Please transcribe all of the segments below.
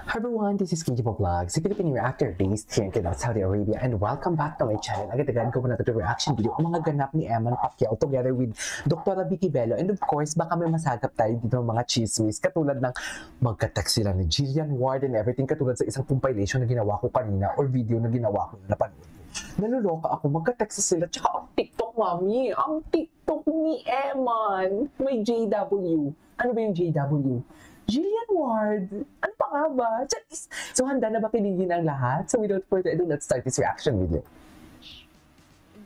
Hi everyone, this is Kinky Vlog, si Philippine reactor based here in Jeddah, Saudi Arabia, and welcome back to my channel. Agad-agad ko muna ito reaction video ang mga ganap ni Eman Pacquiao together with Dr. Vicky Bello. And of course, baka may masagap tayo dito ng mga chismis katulad ng magka-text sila ni Jillian Ward and everything, katulad sa isang compilation na ginawa ko kanina or video na ginawa ko na napanood ko. Naluloka ako, magka-text sila, tsaka ang TikTok, mami, ang TikTok ni Eman. May JW. Ano ba yung JW? Jillian Ward. Ano pa nga ba? So, handa na ba pinigin ang lahat? So, without further ado, let's start this reaction video.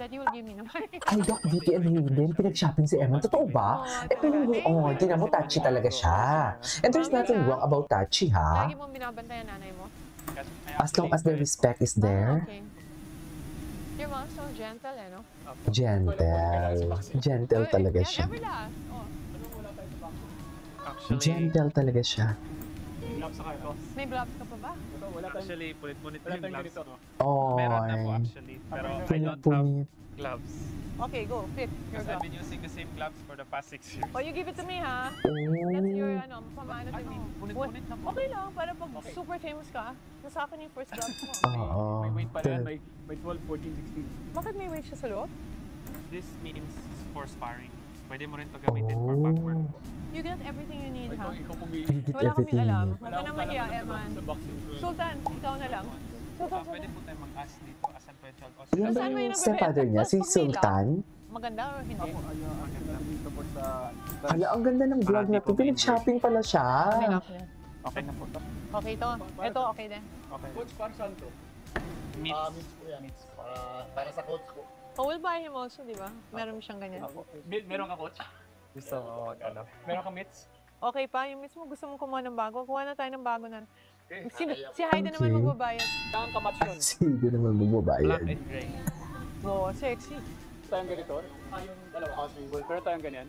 That you will give me naman. Ay, Doc, Vicky and Hayden, pinag-shopping si Eman. Totoo ba? Tingnan mo, touchy talaga siya. And there's nothing wrong about touchy, ha? Lagi mong binabantayan nanay mo? As long as the respect is there. Okay. Your mom's so gentle, eh, no? Gentle. Gentle talaga siya. Ever last? Oh. Gentle talaga siya. May gloves ka pa ba? Actually, punit-punit yung gloves ko. Oh, Meron ako actually, pero I don't have gloves. Okay, go. Fit your Because I've gloves. been using the same gloves for the past 6 years. Oh, you give it to me, ha? Oh. That's your, pamana to me. Punit-punit na po. Okay lang, para pag super famous ka, nasa akin yung first gloves mo. Oo. May weight pa yan, may 12, 14, 16. Bakit may weight siya sa loob? This means for sparring. Pwede mo rin ito gamitin for backward. You get everything you need, ha? Ikaw pumili. You get Wala kaming everything. alam. Huwag ka na mahiya, Eman. Sa boxing. Sultan, ikaw na lang. Sultan, Pwede po tayo mag-ask dito, asan pwede help us. Yan ba Saan may yung nabibenta? stepfather niya, si Pag may Sultan? Maganda or hindi? Support sa... Hala, ang ganda ng vlog na to. Pinag-shopping pala siya. May lock niya. Okay na po ito. Okay to. Ito, okay din. Okay. Coach, para saan to? Meats. Meats po yan. Para sa coach po. Oh, we'll buy him also, di ba? Meron siyang ganyan. Meron ka coach? Gusto mo, ano? Meron ka meats? Okay pa, yung miss mo gusto mong kumuha ng bago, kuha na tayo ng bago na. Okay. Si Hayden naman Okay. magbabayad. Saan ka match yun? Sige naman Black magbabayad. and gray. Oo, sexy. Tayong ganito? Yung dalawa. Pero tayong ganyan?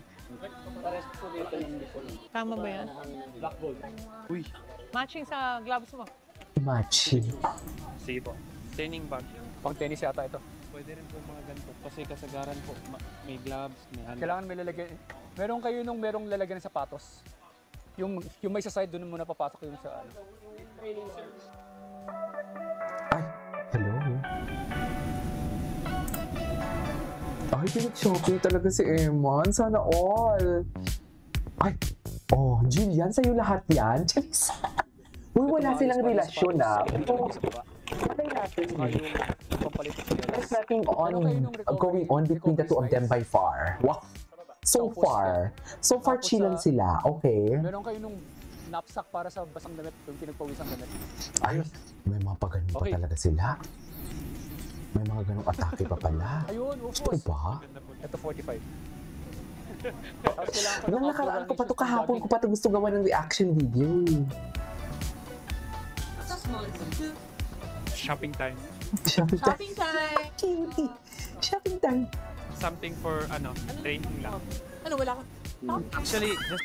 Pares po dito yung default. Tama ba yan? Black gold. Uy. Matching sa gloves mo. Matching. Sige po. Training bag. Pang tennis yata ito. Pwede rin po mga ganito. Kasi kasagaran po, may gloves, may ano. Kailangan may lalagyan. Meron kayo nung merong lalagyan ng sapatos. Yung may sa side, doon muna papasok yung sa ano. Ay, hello. Ay, pinag-shopping talaga si Eman. Sana all. Ay, oh, Jillian, sa'yo lahat yan? Charis. Uy, wala silang relasyon na. Patay natin. Yung pampalit sa There's nothing going on between the two of them by far. Wow. So far chillan sila. Okay. Meron kayo nung knapsack para sa basang damit, yung pinagpawisang damit. Ay, may mga pagano pa Okay. talaga sila. May mga ganong atake pa pala. Ayun, Ito ba? Ito 45. Nang nakaraan ko pa to kahapon ko pa to gusto gawa ng reaction video. Shopping time. Shopping time. Shopping time! Cutie. Shopping time. Something for, training lang. Ano, wala ka? Actually, just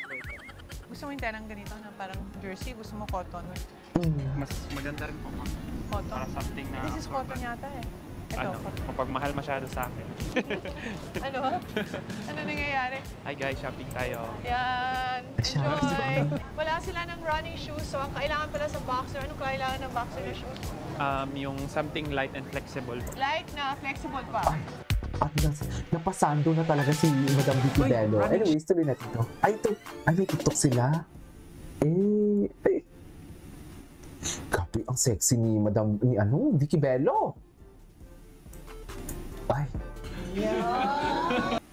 Gusto mo yung tenang ganito na parang jersey? Gusto mo cotton? mas maganda rin po. Cotton? Para something na, This is cotton yata eh. Ito, cotton. kapag mahal masyado sa akin. Ano? Ano nangyayari? Hi guys, shopping tayo. Yan! Enjoy! Wala sila ng running shoes, so ang kailangan pala sa boxer. Anong kailangan ng boxer na shoes? Yung something light and flexible. Light na, flexible pa. At napasando na talaga si Madam Vicky Uy, Bello. running Anyways, tuloy natin to. Ay, ito. Ay, may TikTok sila. Eh. Grabe, ang sexy ni Vicky Bello. Ay.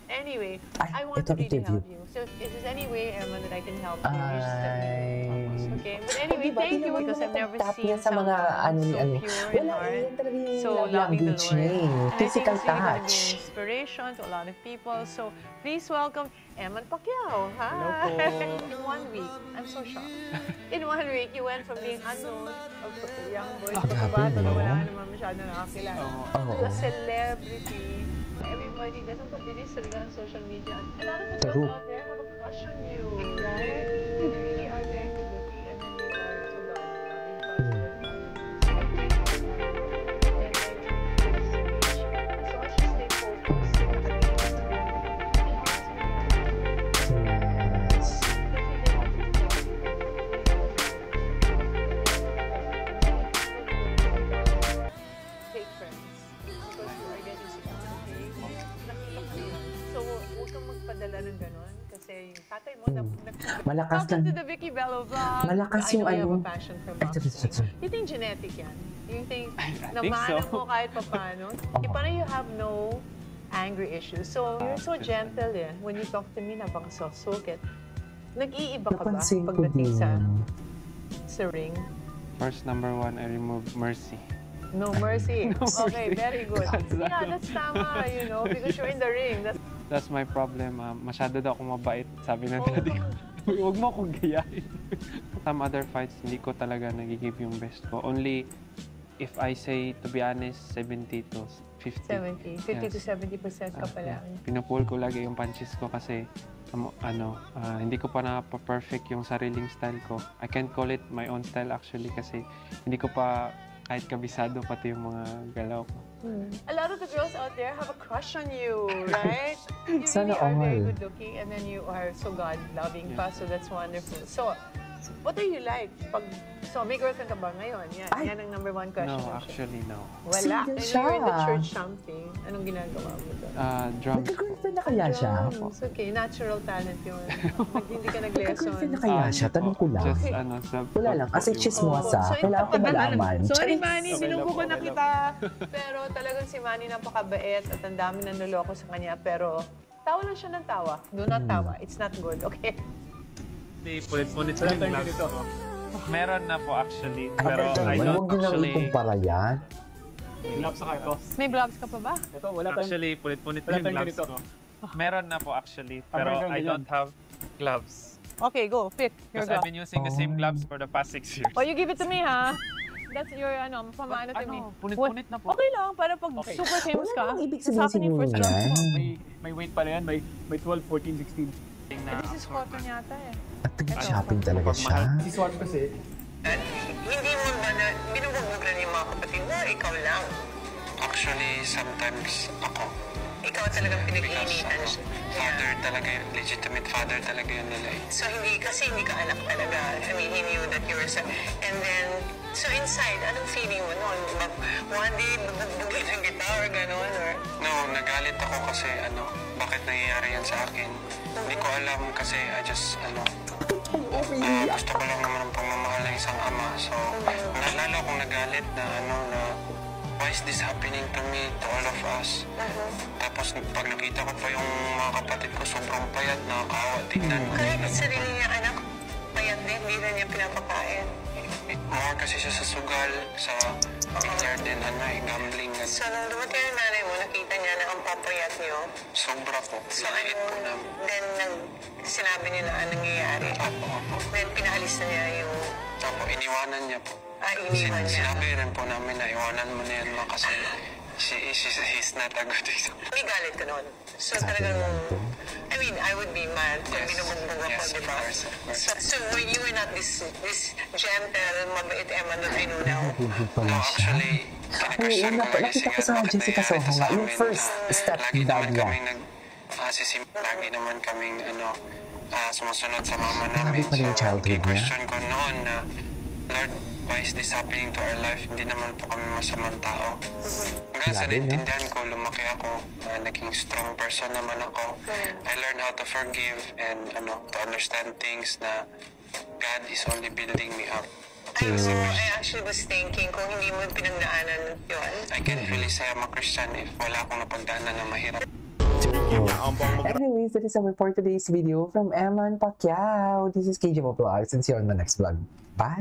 Anyway, Ay, I want ito to really interview. help you. So if there's any way, Emma, that I can help you, you just tell me. Ay. Okay, but anyway, thank you because I've never seen sa mga someone so pure in Wala, heart, yan talaga yung so love loving the language Lord. niya eh. And I think Physical it's really going to be touch. an inspiration to a lot of people. So please welcome Eman Pacquiao. Hi. Hello po. In 1 week, I'm so shocked. In 1 week, you went from being unknown, of young boy, grabe, pagkabato na no? wala naman masyado nakakilala, Oo. to a celebrity. Everybody doesn't continue talaga on social media. A lot of the True. girls out there have a crush on you, right? You really are very good looking and then you are so lovely. So I should stay focused. Yes. Malakas Welcome to lang. the Vicky Bello vlog. Malakas I yung know you have ano. a passion for Ay, sorry, boxing. sorry. You think genetic yan? You think think namanan so. mo kahit pa paano? Parang you have no angry issues. So, you're so gentle eh. When you talk to me, napaka-soft-spoken. Nag-iiba ka ba Napansin ko pagdating din. sa ring? First, number one, I removed mercy. No mercy. No Okay, mercy. very good. That's Yeah, that's tama, you know, because you're in the ring. That's my problem. Masyado daw akong mabait, sabi ng Oh. daddy ko. Huwag mo akong gayahin. Some other fights, hindi ko talaga nagigive yung best ko. Only if I say, to be honest, 70 to 50. 50 to 70% ka pala. Pinupull ko lagi yung punches ko kasi hindi ko pa na-perfect yung sariling style ko. I can't call it my own style actually kasi hindi ko pa kahit kabisado pati yung mga galaw ko. A lot of the girls out there have a crush on you, right? You Sana really are very all. good looking and then you are so God-loving pa, so that's wonderful. So, what are you like? So, may girlfriend ka ba ngayon? Yan, Ay! yan ang number one question. No, actually no. Wala. Single And siya. you're in the church something. Anong ginagawa mo doon? Drums. Nagka-girlfriend na kaya siya? Drums. Okay, natural talent yun. Hindi ka nag-lesson. Nagka-girlfriend na kaya siya? Tanong ko lang. Just Okay. sa... Wala lang, kasi chismosa. So, Kailangan ko malaman. Sorry, Charis! Manny, Okay sinubukan lang na po, kita. Pero talagang si Manny napakabait at ang dami na naloko sa kanya. Pero tawa lang siya ng tawa. Do not tawa. It's not good, okay? Hindi, punit-punit Wala yung tayong gloves ganito. ko. Meron na po actually, Ay, pero I huwag don't din naman actually... ikumpara yan. May gloves ako ito. May gloves ka pa ba? Ito, wala tayong... Actually, punit-punit Wala yung tayong gloves ganito. ko. Meron na po actually, Ah, pero meron I ganyan. don't have gloves. Okay, go. Pick your Because I've glove. been using the same gloves for the past 6 years. Oh, you give it to me, ha? That's your, pamaano to me. Punit-punit na po. Okay lang, para pag Okay. super famous Wala ka. namang ibig just sabihin happen yung siguro first glove yan. mo. May weight pala yan. May 12, 14, 16. This is cotton yata eh. At nag-shopping talaga siya. Si Swat kasi, Hindi mo ba na binubugbuglan yung mga kapatid mo? Ikaw lang. Actually, sometimes ako. Ikaw talagang pinag-iinitan Because, siya. father talaga yun, legitimate father talaga yun nila eh. So hindi ka anak talaga. I mean, he knew that you were son. And then, so inside, anong feeling mo noon? One day, bugbuglan kita or gano'n? Or... No, nagalit ako kasi bakit nangyayari yan sa akin. Hindi ko alam kasi I just, gusto ko lang naman ang pagmamahal ng isang ama. So, nalala akong nagalit na why is this happening to me, to all of us? Tapos pag nakita ko pa yung mga kapatid ko, sobrang payat, nakakaawa, tignan. Kahit sarili niya anak, payat din, hindi na niya pinapakain. More kasi siya sa sugal, sa billiard and gambling. So, nung dumating ang nanay mo, nakita niya na ang papayat niyo. Sobra po. So, Liit po namin. then, sinabi niyo na anong nangyayari. Opo. Then, pinahalis na niya yung... Opo, iniwanan niya po. Iniwan niya. Sinabi rin po namin na iwanan mo na yan ma kasi he's not a good example. May galit ka noon. So, talagang... I mean, I would be mad kung Yes. binubugbog ako, Yes, di of ba? course, of course. So, you were not this gentle, mabait Emma that I know now. Hindi No, pala siya. actually, Ay, kine-question una ko pa, lagi nakita ko si sa God, bakit Jessica nangyayari Soho to nga, sa yung amin? first step Lagi dad naman niya. kaming lagi naman kaming sumusunod sa mama namin. Grabe pala yung childhood niya. question ko noon na, Lord, why is this happening to our life? Hindi naman po kami masamang tao. Hanggang sa Grabe, no? naintindihan ko, lumaki ako, naging strong person naman ako. I learned how to forgive and to understand things na God is only building me up. I actually was thinking kung hindi mo pinagdaanan yun. I can't really say I'm a Christian if wala akong napagdaanan na mahirap. Anyways, that is our for today's video from Eman Pacquiao. This is KJ Mo Vlogs and see you on the next vlog. Bye!